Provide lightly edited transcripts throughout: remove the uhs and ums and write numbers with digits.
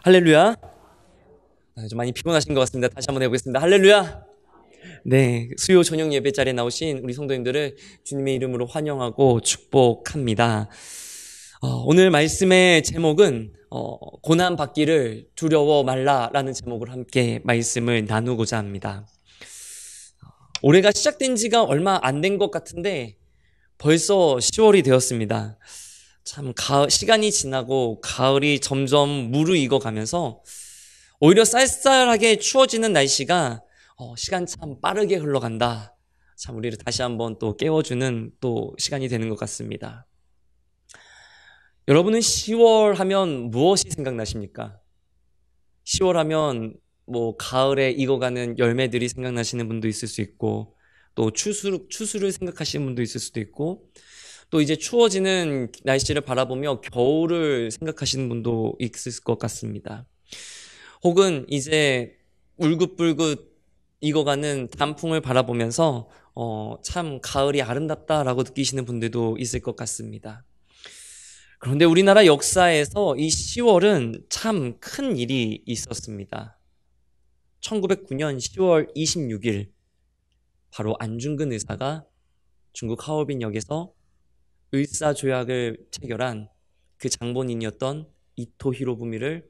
할렐루야. 좀 많이 피곤하신 것 같습니다. 다시 한번 해보겠습니다. 할렐루야. 네, 수요 저녁 예배 자리에 나오신 우리 성도님들을 주님의 이름으로 환영하고 축복합니다. 오늘 말씀의 제목은 고난 받기를 두려워 말라라는 제목으로 함께 말씀을 나누고자 합니다. 올해가 시작된 지가 얼마 안 된 것 같은데 벌써 10월이 되었습니다. 참 시간이 지나고 가을이 점점 무르익어가면서 오히려 쌀쌀하게 추워지는 날씨가 시간 참 빠르게 흘러간다. 참 우리를 다시 한번 또 깨워주는 또 시간이 되는 것 같습니다. 여러분은 10월 하면 무엇이 생각나십니까? 10월 하면 뭐 가을에 익어가는 열매들이 생각나시는 분도 있을 수 있고, 또 추수를 생각하시는 분도 있을 수도 있고, 또 이제 추워지는 날씨를 바라보며 겨울을 생각하시는 분도 있을 것 같습니다. 혹은 이제 울긋불긋 익어가는 단풍을 바라보면서 참 가을이 아름답다라고 느끼시는 분들도 있을 것 같습니다. 그런데 우리나라 역사에서 이 10월은 참 큰 일이 있었습니다. 1909년 10월 26일 바로 안중근 의사가 중국 하얼빈역에서 을사조약을 체결한 그 장본인이었던 이토 히로부미를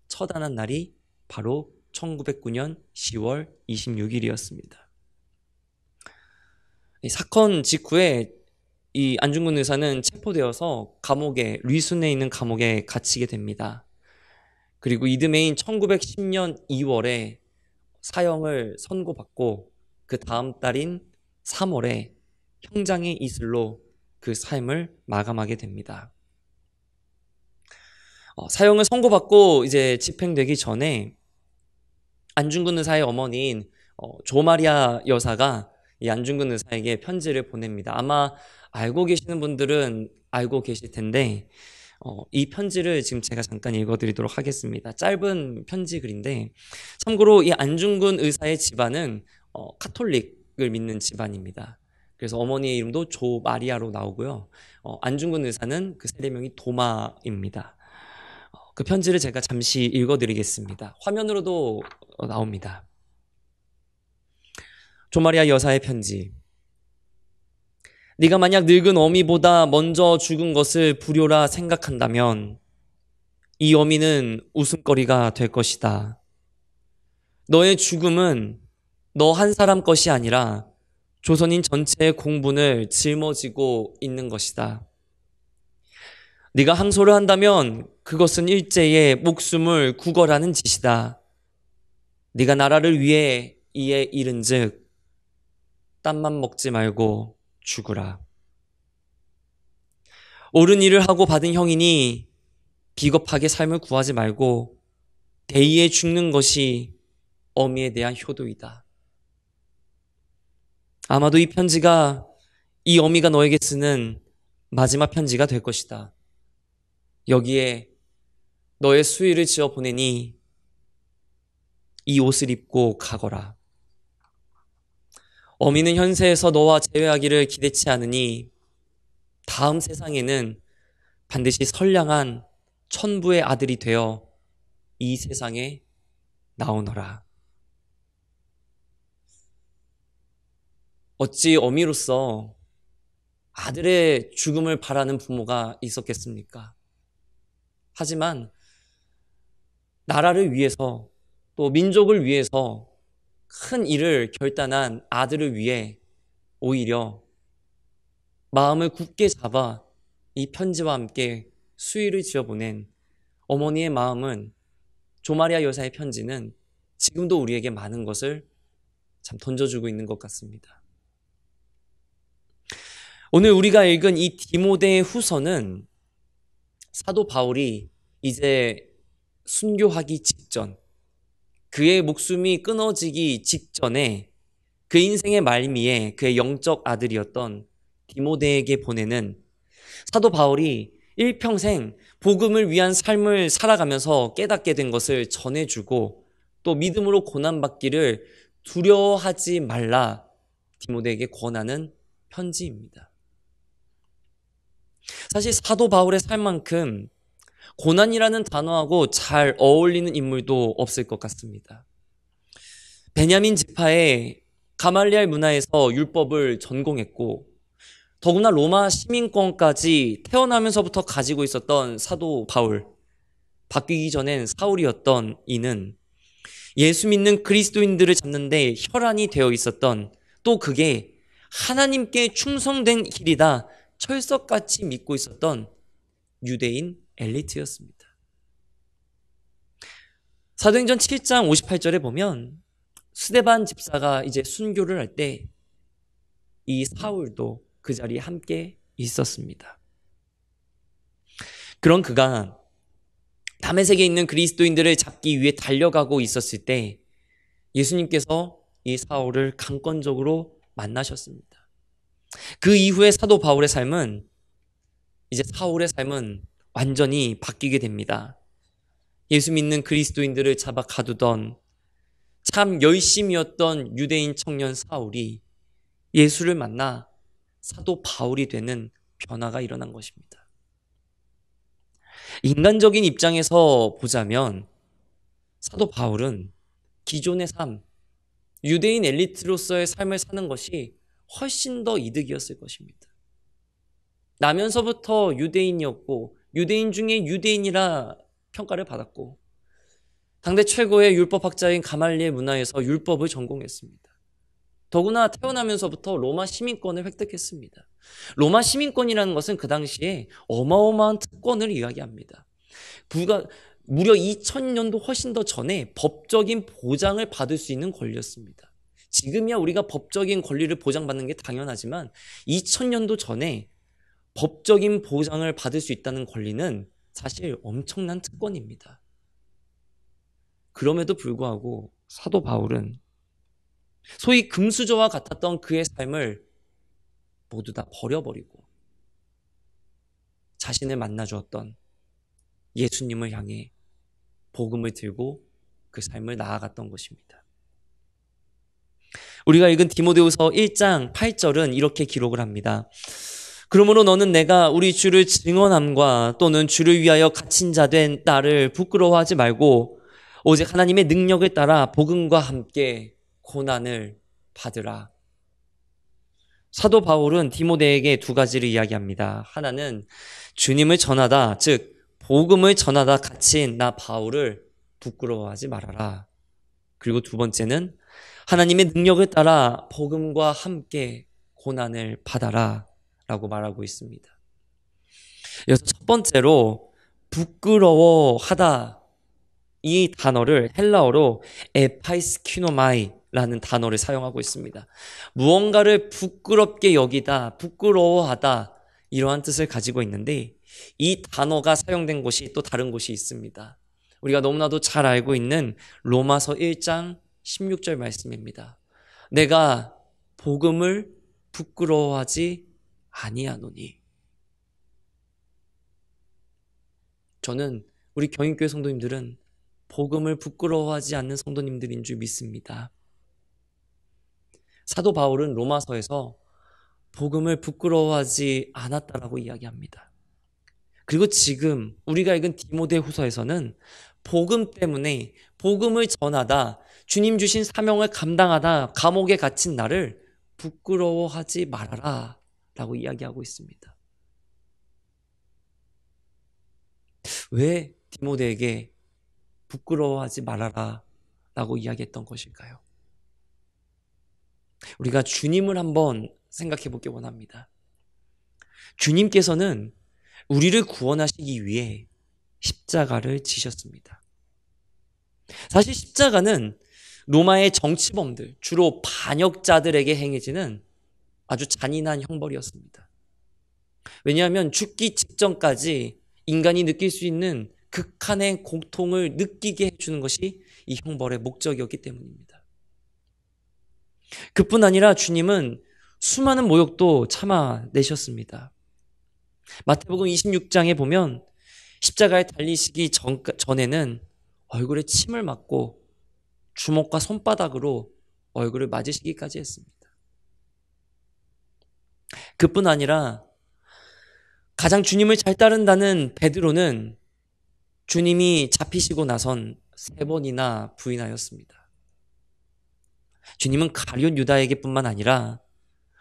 처단한 날이 바로 1909년 10월 26일이었습니다. 이 사건 직후에 이 안중근 의사는 체포되어서 리순에 있는 감옥에 갇히게 됩니다. 그리고 이듬해인 1910년 2월에 사형을 선고받고 그 다음 달인 3월에 형장의 이슬로 그 삶을 마감하게 됩니다. 사형을 선고받고 이제 집행되기 전에 안중근 의사의 어머니인 조마리아 여사가 이 안중근 의사에게 편지를 보냅니다. 아마 알고 계시는 분들은 알고 계실 텐데 이 편지를 지금 제가 잠깐 읽어드리도록 하겠습니다. 짧은 편지 글인데, 참고로 이 안중근 의사의 집안은 카톨릭을 믿는 집안입니다. 그래서 어머니의 이름도 조마리아로 나오고요. 안중근 의사는 그 세례명이 도마입니다. 그 편지를 제가 잠시 읽어드리겠습니다. 화면으로도 나옵니다. 조마리아 여사의 편지. 네가 만약 늙은 어미보다 먼저 죽은 것을 불효라 생각한다면 이 어미는 웃음거리가 될 것이다. 너의 죽음은 너 한 사람 것이 아니라 조선인 전체의 공분을 짊어지고 있는 것이다. 네가 항소를 한다면 그것은 일제의 목숨을 구걸하는 짓이다. 네가 나라를 위해 이에 이른즉 땀만 먹지 말고 죽으라. 옳은 일을 하고 받은 형이니 비겁하게 삶을 구하지 말고 대의에 죽는 것이 어미에 대한 효도이다. 아마도 이 편지가 이 어미가 너에게 쓰는 마지막 편지가 될 것이다. 여기에 너의 수의를 지어 보내니 이 옷을 입고 가거라. 어미는 현세에서 너와 재회하기를 기대치 않으니 다음 세상에는 반드시 선량한 천부의 아들이 되어 이 세상에 나오너라. 어찌 어미로서 아들의 죽음을 바라는 부모가 있었겠습니까? 하지만 나라를 위해서 또 민족을 위해서 큰 일을 결단한 아들을 위해 오히려 마음을 굳게 잡아 이 편지와 함께 수의를 지어보낸 어머니의 마음은, 조마리아 여사의 편지는 지금도 우리에게 많은 것을 참 던져주고 있는 것 같습니다. 오늘 우리가 읽은 이 디모데 후서는 사도 바울이 이제 순교하기 직전, 그의 목숨이 끊어지기 직전에 그 인생의 말미에 그의 영적 아들이었던 디모데에게 보내는, 사도 바울이 일평생 복음을 위한 삶을 살아가면서 깨닫게 된 것을 전해주고 또 믿음으로 고난받기를 두려워하지 말라 디모데에게 권하는 편지입니다. 사실 사도 바울의 삶만큼 고난이라는 단어하고 잘 어울리는 인물도 없을 것 같습니다. 베냐민 지파의 가말리엘 문화에서 율법을 전공했고 더구나 로마 시민권까지 태어나면서부터 가지고 있었던 사도 바울, 바뀌기 전엔 사울이었던 이는 예수 믿는 그리스도인들을 잡는데 혈안이 되어 있었던, 또 그게 하나님께 충성된 길이다 철석같이 믿고 있었던 유대인 엘리트였습니다. 사도행전 7장 58절에 보면 스데반 집사가 이제 순교를 할 때 이 사울도 그 자리에 함께 있었습니다. 그런 그가 다메섹에 있는 그리스도인들을 잡기 위해 달려가고 있었을 때 예수님께서 이 사울을 강권적으로 만나셨습니다. 그 이후에 사도 바울의 삶은, 이제 사울의 삶은 완전히 바뀌게 됩니다. 예수 믿는 그리스도인들을 잡아 가두던 참 열심이었던 유대인 청년 사울이 예수를 만나 사도 바울이 되는 변화가 일어난 것입니다. 인간적인 입장에서 보자면 사도 바울은 기존의 삶, 유대인 엘리트로서의 삶을 사는 것이 훨씬 더 이득이었을 것입니다. 나면서부터 유대인이었고 유대인 중에 유대인이라 평가를 받았고 당대 최고의 율법학자인 가말리엘 문화에서 율법을 전공했습니다. 더구나 태어나면서부터 로마 시민권을 획득했습니다. 로마 시민권이라는 것은 그 당시에 어마어마한 특권을 이야기합니다. 무려 2000년도 훨씬 더 전에 법적인 보장을 받을 수 있는 권리였습니다. 지금이야 우리가 법적인 권리를 보장받는 게 당연하지만 2000년도 전에 법적인 보장을 받을 수 있다는 권리는 사실 엄청난 특권입니다. 그럼에도 불구하고 사도 바울은 소위 금수저와 같았던 그의 삶을 모두 다 버려버리고 자신을 만나 주었던 예수님을 향해 복음을 들고 그 삶을 나아갔던 것입니다. 우리가 읽은 디모데후서 1장 8절은 이렇게 기록을 합니다. 그러므로 너는 내가 우리 주를 증언함과 또는 주를 위하여 갇힌 자 된 나를 부끄러워하지 말고 오직 하나님의 능력을 따라 복음과 함께 고난을 받으라. 사도 바울은 디모데에게 두 가지를 이야기합니다. 하나는 주님을 전하다, 즉 복음을 전하다 갇힌 나 바울을 부끄러워하지 말아라. 그리고 두 번째는 하나님의 능력을 따라 복음과 함께 고난을 받아라 라고 말하고 있습니다. 여기서 첫 번째로 부끄러워하다, 이 단어를 헬라어로 에파이스키노마이라는 단어를 사용하고 있습니다. 무언가를 부끄럽게 여기다, 부끄러워하다, 이러한 뜻을 가지고 있는데 이 단어가 사용된 곳이 또 다른 곳이 있습니다. 우리가 너무나도 잘 알고 있는 로마서 1장 16절 말씀입니다. 내가 복음을 부끄러워하지 아니하노니. 저는 우리 경인교회 성도님들은 복음을 부끄러워하지 않는 성도님들인 줄 믿습니다. 사도 바울은 로마서에서 복음을 부끄러워하지 않았다라고 이야기합니다. 그리고 지금 우리가 읽은 디모데후서에서는 복음 때문에 복음을 전하다, 주님 주신 사명을 감당하다 감옥에 갇힌 나를 부끄러워하지 말아라 라고 이야기하고 있습니다. 왜 디모데에게 부끄러워하지 말아라 라고 이야기했던 것일까요? 우리가 주님을 한번 생각해 보기 원합니다. 주님께서는 우리를 구원하시기 위해 십자가를 지셨습니다. 사실 십자가는 로마의 정치범들, 주로 반역자들에게 행해지는 아주 잔인한 형벌이었습니다. 왜냐하면 죽기 직전까지 인간이 느낄 수 있는 극한의 고통을 느끼게 해주는 것이 이 형벌의 목적이었기 때문입니다. 그뿐 아니라 주님은 수많은 모욕도 참아내셨습니다. 마태복음 26장에 보면 십자가에 달리시기 전에는 얼굴에 침을 맞고 주먹과 손바닥으로 얼굴을 맞으시기까지 했습니다. 그뿐 아니라 가장 주님을 잘 따른다는 베드로는 주님이 잡히시고 나선 3번이나 부인하였습니다. 주님은 가룟 유다에게뿐만 아니라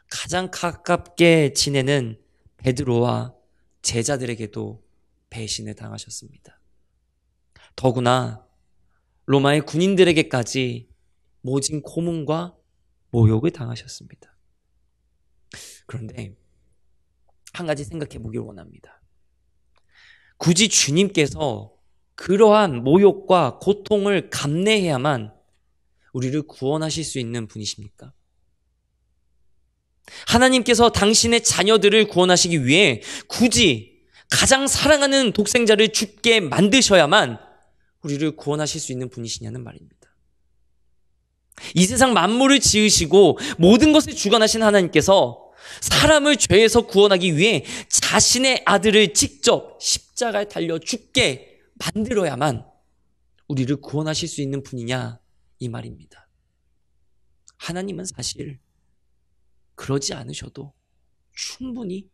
가장 가깝게 지내는 베드로와 제자들에게도 배신을 당하셨습니다. 더구나 로마의 군인들에게까지 모진 고문과 모욕을 당하셨습니다. 그런데 한 가지 생각해 보길 원합니다. 굳이 주님께서 그러한 모욕과 고통을 감내해야만 우리를 구원하실 수 있는 분이십니까? 하나님께서 당신의 자녀들을 구원하시기 위해 굳이 가장 사랑하는 독생자를 죽게 만드셔야만 우리를 구원하실 수 있는 분이시냐는 말입니다. 이 세상 만물을 지으시고 모든 것을 주관하신 하나님께서 사람을 죄에서 구원하기 위해 자신의 아들을 직접 십자가에 달려 죽게 만들어야만 우리를 구원하실 수 있는 분이냐 이 말입니다. 하나님은 사실 그러지 않으셔도 충분히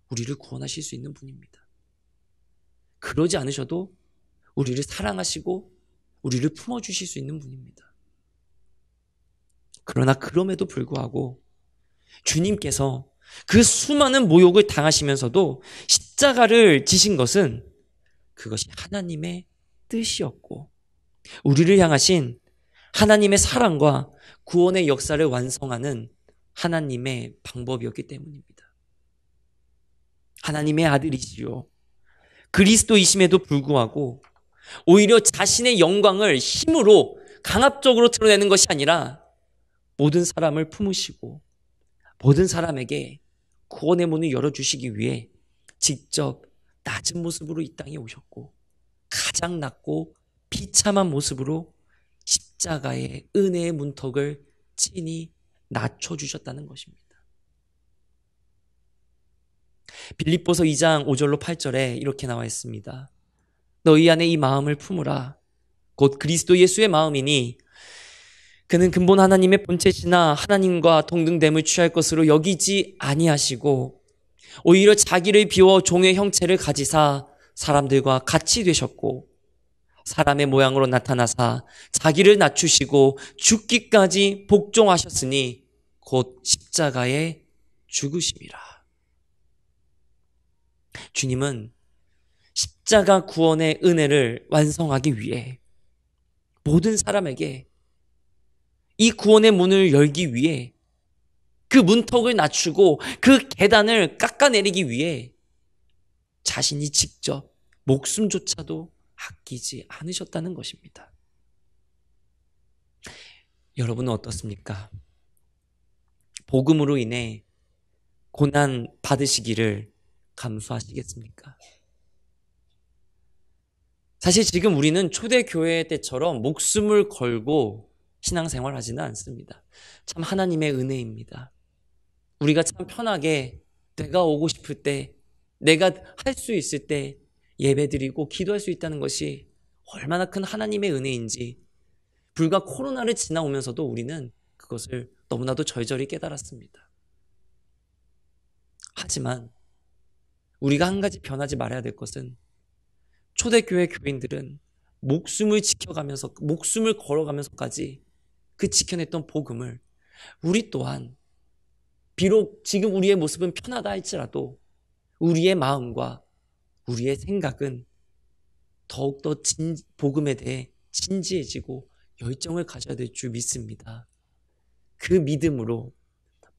우리를 구원하실 수 있는 분입니다. 그러지 않으셔도 우리를 사랑하시고 우리를 품어주실 수 있는 분입니다. 그러나 그럼에도 불구하고 주님께서 그 수많은 모욕을 당하시면서도 십자가를 지신 것은 그것이 하나님의 뜻이었고 우리를 향하신 하나님의 사랑과 구원의 역사를 완성하는 하나님의 방법이었기 때문입니다. 하나님의 아들이시요 그리스도이심에도 불구하고 오히려 자신의 영광을 힘으로 강압적으로 드러내는 것이 아니라 모든 사람을 품으시고 모든 사람에게 구원의 문을 열어주시기 위해 직접 낮은 모습으로 이 땅에 오셨고 가장 낮고 비참한 모습으로 십자가의 은혜의 문턱을 친히 낮춰주셨다는 것입니다. 빌립보서 2장 5절로 8절에 이렇게 나와 있습니다. 너희 안에 이 마음을 품으라. 곧 그리스도 예수의 마음이니 그는 근본 하나님의 본체시나 하나님과 동등됨을 취할 것으로 여기지 아니하시고 오히려 자기를 비워 종의 형체를 가지사 사람들과 같이 되셨고 사람의 모양으로 나타나사 자기를 낮추시고 죽기까지 복종하셨으니 곧 십자가에 죽으심이라. 주님은 십자가 구원의 은혜를 완성하기 위해 모든 사람에게 이 구원의 문을 열기 위해 그 문턱을 낮추고 그 계단을 깎아내리기 위해 자신이 직접 목숨조차도 아끼지 않으셨다는 것입니다. 여러분은 어떻습니까? 복음으로 인해 고난 받으시기를 감수하시겠습니까? 사실 지금 우리는 초대교회 때처럼 목숨을 걸고 신앙생활 하지는 않습니다. 참 하나님의 은혜입니다. 우리가 참 편하게 내가 오고 싶을 때, 내가 할 수 있을 때 예배드리고 기도할 수 있다는 것이 얼마나 큰 하나님의 은혜인지 불과 코로나를 지나오면서도 우리는 그것을 너무나도 절절히 깨달았습니다. 하지만 우리가 한 가지 변하지 말아야 될 것은 초대교회 교인들은 목숨을 지켜가면서, 목숨을 걸어가면서까지 그 지켜냈던 복음을 우리 또한 비록 지금 우리의 모습은 편하다 할지라도 우리의 마음과 우리의 생각은 더욱더 복음에 대해 진지해지고 열정을 가져야 될 줄 믿습니다. 그 믿음으로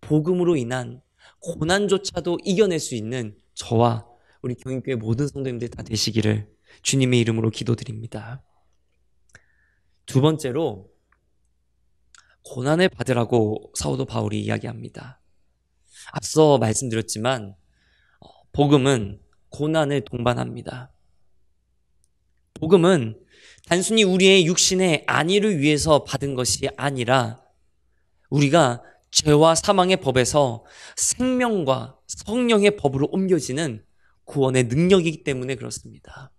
복음으로 인한 고난조차도 이겨낼 수 있는 저와 우리 경인교회 모든 성도님들 다 되시기를 주님의 이름으로 기도드립니다. 두 번째로 고난을 받으라고 사도 바울이 이야기합니다. 앞서 말씀드렸지만 복음은 고난을 동반합니다. 복음은 단순히 우리의 육신의 안위를 위해서 받은 것이 아니라 우리가 죄와 사망의 법에서 생명과 성령의 법으로 옮겨지는 구원의 능력이기 때문에 그렇습니다.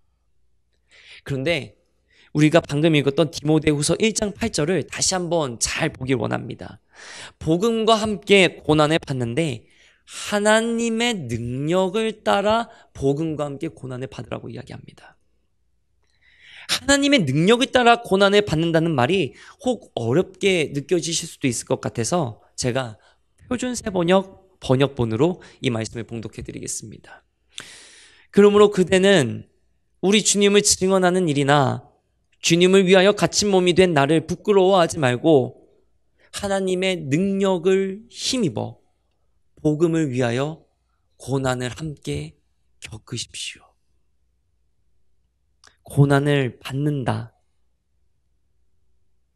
그런데 우리가 방금 읽었던 디모데후서 1장 8절을 다시 한번 잘 보길 원합니다. 복음과 함께 고난을 받는데 하나님의 능력을 따라 복음과 함께 고난을 받으라고 이야기합니다. 하나님의 능력을 따라 고난을 받는다는 말이 혹 어렵게 느껴지실 수도 있을 것 같아서 제가 표준세번역 번역본으로 이 말씀을 봉독해 드리겠습니다. 그러므로 그대는 우리 주님을 증언하는 일이나 주님을 위하여 갇힌 몸이 된 나를 부끄러워하지 말고 하나님의 능력을 힘입어 복음을 위하여 고난을 함께 겪으십시오. 고난을 받는다.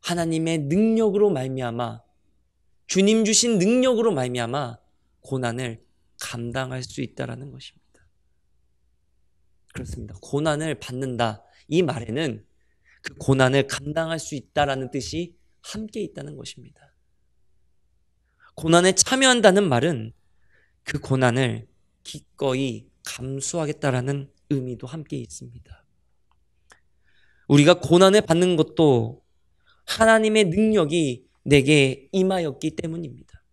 하나님의 능력으로 말미암아, 주님 주신 능력으로 말미암아 고난을 감당할 수 있다라는 것입니다. 그렇습니다. 고난을 받는다. 이 말에는 그 고난을 감당할 수 있다라는 뜻이 함께 있다는 것입니다. 고난에 참여한다는 말은 그 고난을 기꺼이 감수하겠다라는 의미도 함께 있습니다. 우리가 고난을 받는 것도 하나님의 능력이 내게 임하였기 때문입니다.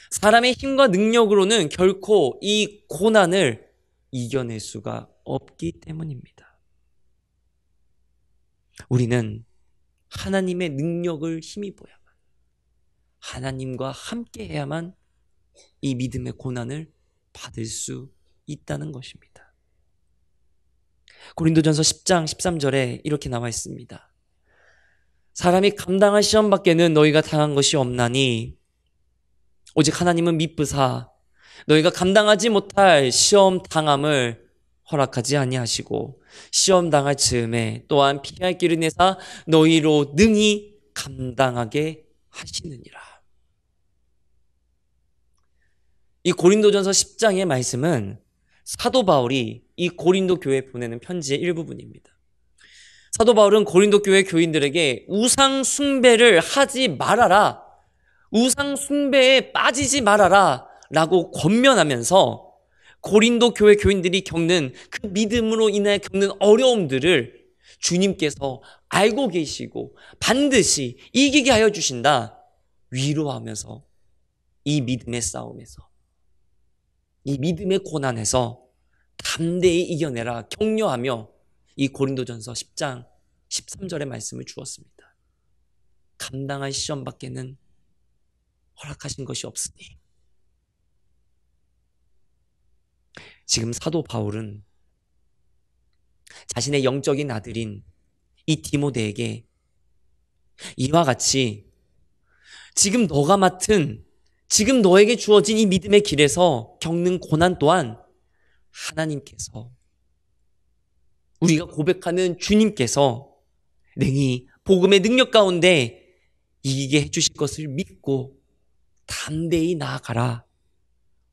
사람의 힘과 능력으로는 결코 이 고난을 이겨낼 수가 없기 때문입니다. 우리는 하나님의 능력을 힘입어야만, 하나님과 함께 해야만 이 믿음의 고난을 받을 수 있다는 것입니다. 고린도전서 10장 13절에 이렇게 나와 있습니다. 사람이 감당할 시험 밖에는 너희가 당한 것이 없나니 오직 하나님은 미쁘사 너희가 감당하지 못할 시험 당함을 허락하지 아니하시고 시험 당할 즈음에 또한 피할 길을 내사 너희로 능히 감당하게 하시느니라. 이 고린도전서 10장의 말씀은 사도 바울이 이 고린도 교회에 보내는 편지의 일부분입니다. 사도 바울은 고린도 교회 교인들에게 우상 숭배를 하지 말아라, 우상 숭배에 빠지지 말아라 라고 권면하면서 고린도 교회 교인들이 겪는 그 믿음으로 인해 겪는 어려움들을 주님께서 알고 계시고 반드시 이기게 하여 주신다 위로하면서 이 믿음의 싸움에서, 이 믿음의 고난에서 담대히 이겨내라 격려하며 이 고린도전서 10장 13절의 말씀을 주었습니다. 감당할 시험 밖에는 허락하신 것이 없으니. 지금 사도 바울은 자신의 영적인 아들인 이 디모데에게 이와 같이 지금 너가 맡은, 지금 너에게 주어진 이 믿음의 길에서 겪는 고난 또한 하나님께서, 우리가 고백하는 주님께서 능히 복음의 능력 가운데 이기게 해주실 것을 믿고 담대히 나아가라.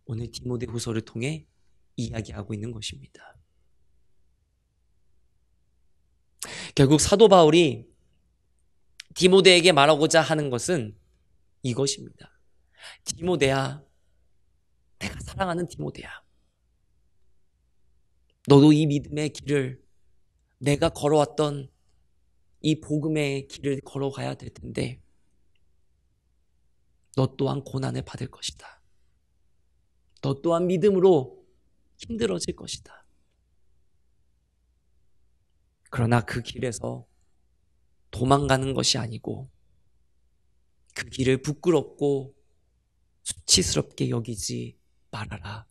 오늘 디모데 후서를 통해 이야기하고 있는 것입니다. 결국 사도 바울이 디모데에게 말하고자 하는 것은 이것입니다. 디모데야, 내가 사랑하는 디모데야, 너도 이 믿음의 길을, 내가 걸어왔던 이 복음의 길을 걸어가야 될 텐데 너 또한 고난을 받을 것이다. 너 또한 믿음으로 힘들어질 것이다. 그러나 그 길에서 도망가는 것이 아니고 그 길을 부끄럽고 수치스럽게 여기지 말아라.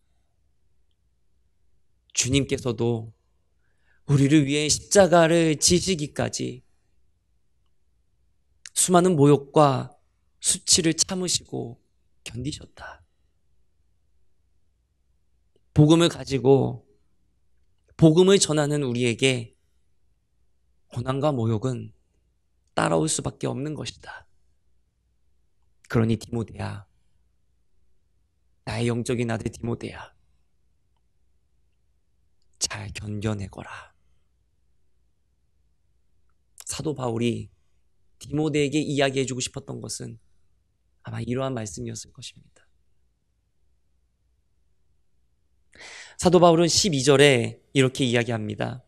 주님께서도 우리를 위해 십자가를 지시기까지 수많은 모욕과 수치를 참으시고 견디셨다. 복음을 가지고 복음을 전하는 우리에게 고난과 모욕은 따라올 수밖에 없는 것이다. 그러니 디모데야, 나의 영적인 아들 디모데야, 잘 견뎌내거라. 사도 바울이 디모데에게 이야기해주고 싶었던 것은 아마 이러한 말씀이었을 것입니다. 사도 바울은 12절에 이렇게 이야기합니다.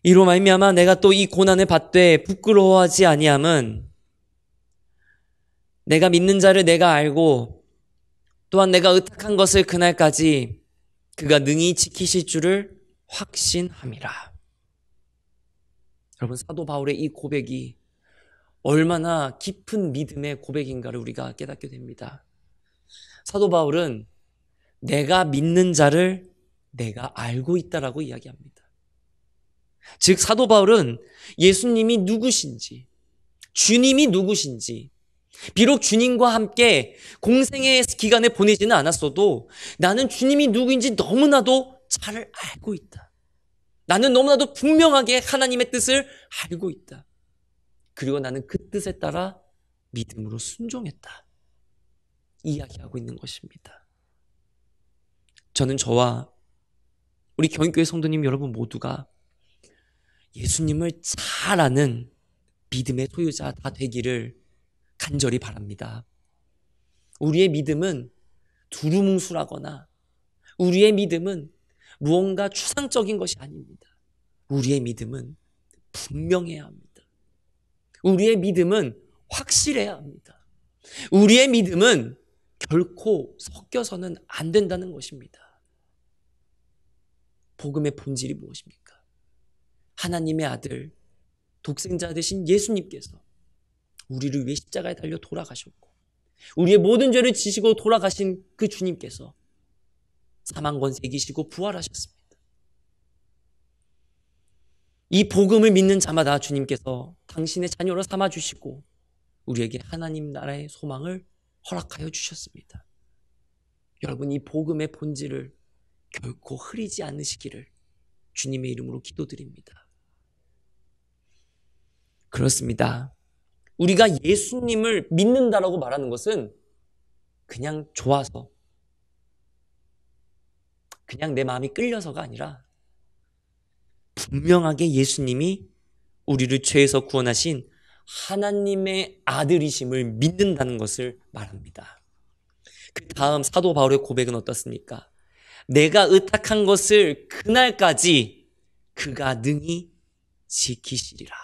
이로 말미암아 내가 또 이 고난을 받되 부끄러워하지 아니함은 내가 믿는 자를 내가 알고 또한 내가 의탁한 것을 그날까지 그가 능히 지키실 줄을 확신함이라. 여러분, 사도 바울의 이 고백이 얼마나 깊은 믿음의 고백인가를 우리가 깨닫게 됩니다. 사도 바울은 내가 믿는 자를 내가 알고 있다라고 이야기합니다. 즉 사도 바울은 예수님이 누구신지, 주님이 누구신지, 비록 주님과 함께 공생의 기간에 보내지는 않았어도 나는 주님이 누구인지 너무나도 잘 알고 있다. 나는 너무나도 분명하게 하나님의 뜻을 알고 있다. 그리고 나는 그 뜻에 따라 믿음으로 순종했다. 이야기하고 있는 것입니다. 저는 저와 우리 경인교회 성도님 여러분 모두가 예수님을 잘 아는 믿음의 소유자 다 되기를 간절히 바랍니다. 우리의 믿음은 두루뭉술하거나 우리의 믿음은 무언가 추상적인 것이 아닙니다. 우리의 믿음은 분명해야 합니다. 우리의 믿음은 확실해야 합니다. 우리의 믿음은 결코 섞여서는 안 된다는 것입니다. 복음의 본질이 무엇입니까? 하나님의 아들, 독생자 되신 예수님께서 우리를 위해 십자가에 달려 돌아가셨고 우리의 모든 죄를 지시고 돌아가신 그 주님께서 사망 권세 이기시고 부활하셨습니다. 이 복음을 믿는 자마다 주님께서 당신의 자녀로 삼아주시고 우리에게 하나님 나라의 소망을 허락하여 주셨습니다. 여러분, 이 복음의 본질을 결코 흐리지 않으시기를 주님의 이름으로 기도드립니다. 그렇습니다. 우리가 예수님을 믿는다라고 말하는 것은 그냥 좋아서, 그냥 내 마음이 끌려서가 아니라 분명하게 예수님이 우리를 죄에서 구원하신 하나님의 아들이심을 믿는다는 것을 말합니다. 그 다음 사도 바울의 고백은 어떻습니까? 내가 의탁한 것을 그날까지 그가 능히 지키시리라.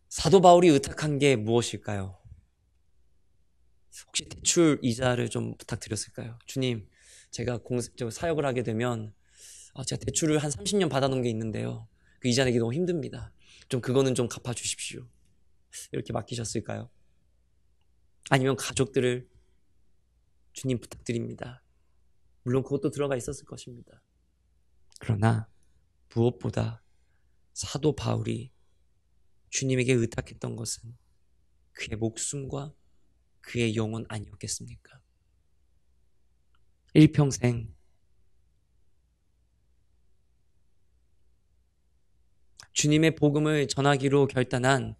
사도 바울이 의탁한 게 무엇일까요? 혹시 대출 이자를 좀 부탁드렸을까요? 주님, 제가 사역을 하게 되면 제가 대출을 한 30년 받아놓은 게 있는데요. 그 이자 내기 너무 힘듭니다. 그거는 좀 갚아주십시오. 이렇게 맡기셨을까요? 아니면 가족들을 주님 부탁드립니다. 물론 그것도 들어가 있었을 것입니다. 그러나 무엇보다 사도 바울이 주님에게 의탁했던 것은 그의 목숨과 그의 영혼 아니었겠습니까? 일평생 주님의 복음을 전하기로 결단한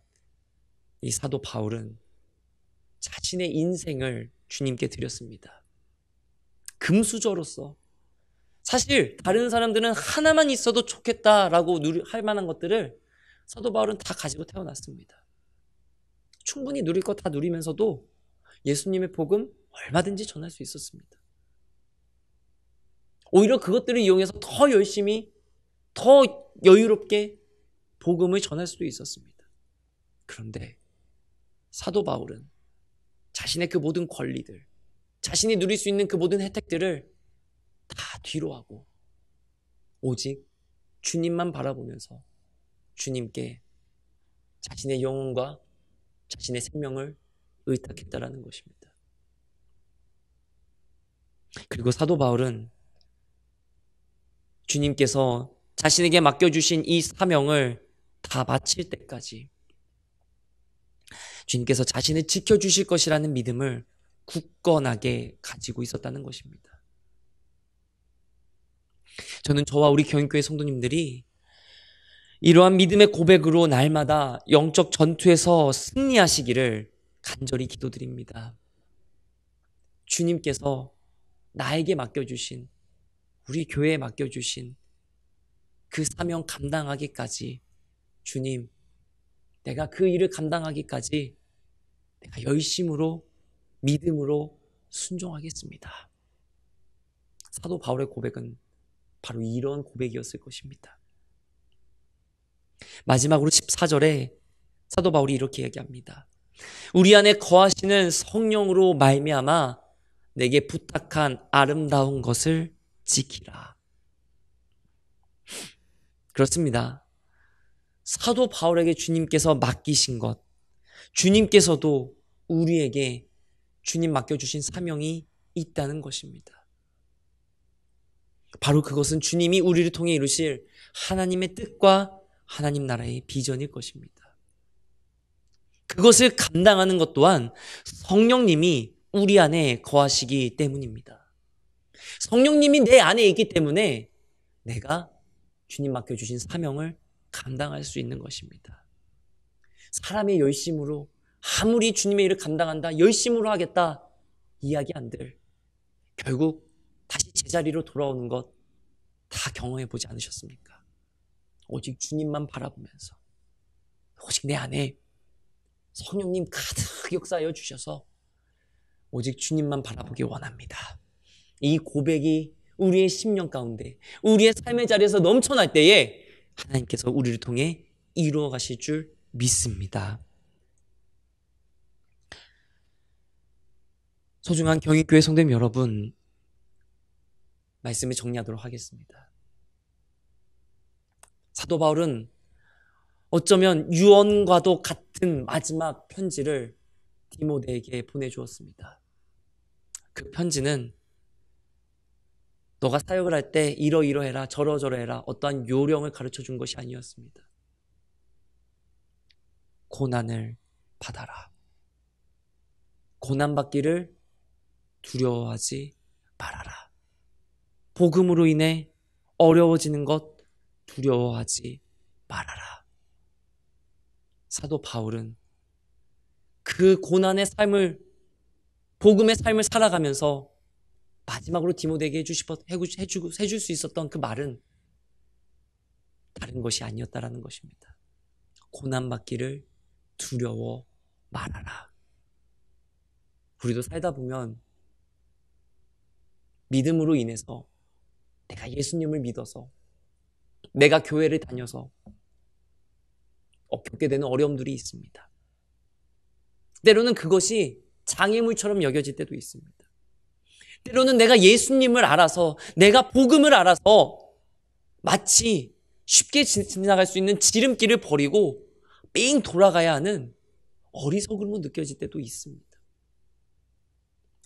이 사도 바울은 자신의 인생을 주님께 드렸습니다. 금수저로서 사실 다른 사람들은 하나만 있어도 좋겠다라고 할 만한 것들을 사도 바울은 다 가지고 태어났습니다. 충분히 누릴 거 다 누리면서도 예수님의 복음 얼마든지 전할 수 있었습니다. 오히려 그것들을 이용해서 더 열심히, 더 여유롭게 복음을 전할 수도 있었습니다. 그런데 사도 바울은 자신의 그 모든 권리들, 자신이 누릴 수 있는 그 모든 혜택들을 다 뒤로 하고 오직 주님만 바라보면서 주님께 자신의 영혼과 자신의 생명을 의탁했다라는 것입니다. 그리고 사도 바울은 주님께서 자신에게 맡겨주신 이 사명을 다 마칠 때까지 주님께서 자신을 지켜주실 것이라는 믿음을 굳건하게 가지고 있었다는 것입니다. 저는 저와 우리 경인교회 성도님들이 이러한 믿음의 고백으로 날마다 영적 전투에서 승리하시기를 간절히 기도드립니다. 주님께서 나에게 맡겨주신, 우리 교회에 맡겨주신 그 사명 감당하기까지, 주님, 내가 그 일을 감당하기까지 내가 열심으로 믿음으로 순종하겠습니다. 사도 바울의 고백은 바로 이런 고백이었을 것입니다. 마지막으로 14절에 사도 바울이 이렇게 얘기합니다. 우리 안에 거하시는 성령으로 말미암아 내게 부탁한 아름다운 것을 지키라. 그렇습니다. 사도 바울에게 주님께서 맡기신 것, 주님께서도 우리에게 주님 맡겨주신 사명이 있다는 것입니다. 바로 그것은 주님이 우리를 통해 이루실 하나님의 뜻과 하나님 나라의 비전일 것입니다. 그것을 감당하는 것 또한 성령님이 우리 안에 거하시기 때문입니다. 성령님이 내 안에 있기 때문에 내가 주님 맡겨주신 사명을 감당할 수 있는 것입니다. 사람의 열심으로 아무리 주님의 일을 감당한다, 열심으로 하겠다 이야기한들 결국 다시 제자리로 돌아오는 것 다 경험해 보지 않으셨습니까? 오직 주님만 바라보면서 오직 내 안에 성령님 가득 역사하여 주셔서 오직 주님만 바라보기 원합니다. 이 고백이 우리의 심령 가운데 우리의 삶의 자리에서 넘쳐날 때에 하나님께서 우리를 통해 이루어 가실 줄 믿습니다. 소중한 경익교회 성도님 여러분, 말씀을 정리하도록 하겠습니다. 사도 바울은 어쩌면 유언과도 같은 마지막 편지를 디모데에게 보내주었습니다. 그 편지는 너가 사역을 할 때 이러이러해라, 저러저러해라, 어떠한 요령을 가르쳐 준 것이 아니었습니다. 고난을 받아라. 고난받기를 두려워하지 말아라. 복음으로 인해 어려워지는 것 두려워하지 말아라. 사도 바울은 그 고난의 삶을, 복음의 삶을 살아가면서 마지막으로 디모데에게 해줄 수 있었던 그 말은 다른 것이 아니었다라는 것입니다. 고난받기를 두려워 말아라. 우리도 살다 보면 믿음으로 인해서 내가 예수님을 믿어서 내가 교회를 다녀서 겪게 되는 어려움들이 있습니다. 때로는 그것이 장애물처럼 여겨질 때도 있습니다. 때로는 내가 예수님을 알아서, 내가 복음을 알아서 마치 쉽게 지나갈 수 있는 지름길을 버리고 삥 돌아가야 하는 어리석음으로 느껴질 때도 있습니다.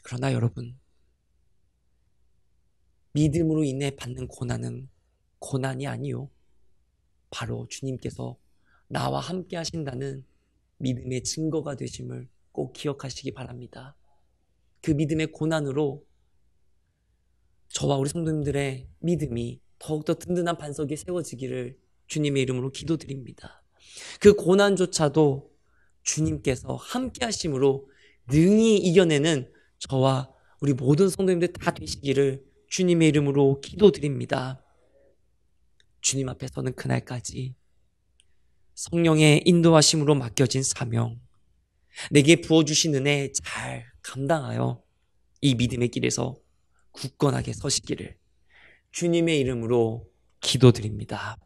그러나 여러분, 믿음으로 인해 받는 고난은 고난이 아니요, 바로 주님께서 나와 함께 하신다는 믿음의 증거가 되심을 꼭 기억하시기 바랍니다. 그 믿음의 고난으로 저와 우리 성도님들의 믿음이 더욱더 든든한 반석이 세워지기를 주님의 이름으로 기도드립니다. 그 고난조차도 주님께서 함께 하심으로 능히 이겨내는 저와 우리 모든 성도님들 다 되시기를 주님의 이름으로 기도드립니다. 주님 앞에 서는 그날까지 성령의 인도하심으로 맡겨진 사명, 내게 부어주신 은혜 잘 감당하여 이 믿음의 길에서 굳건하게 서시기를 주님의 이름으로 기도드립니다.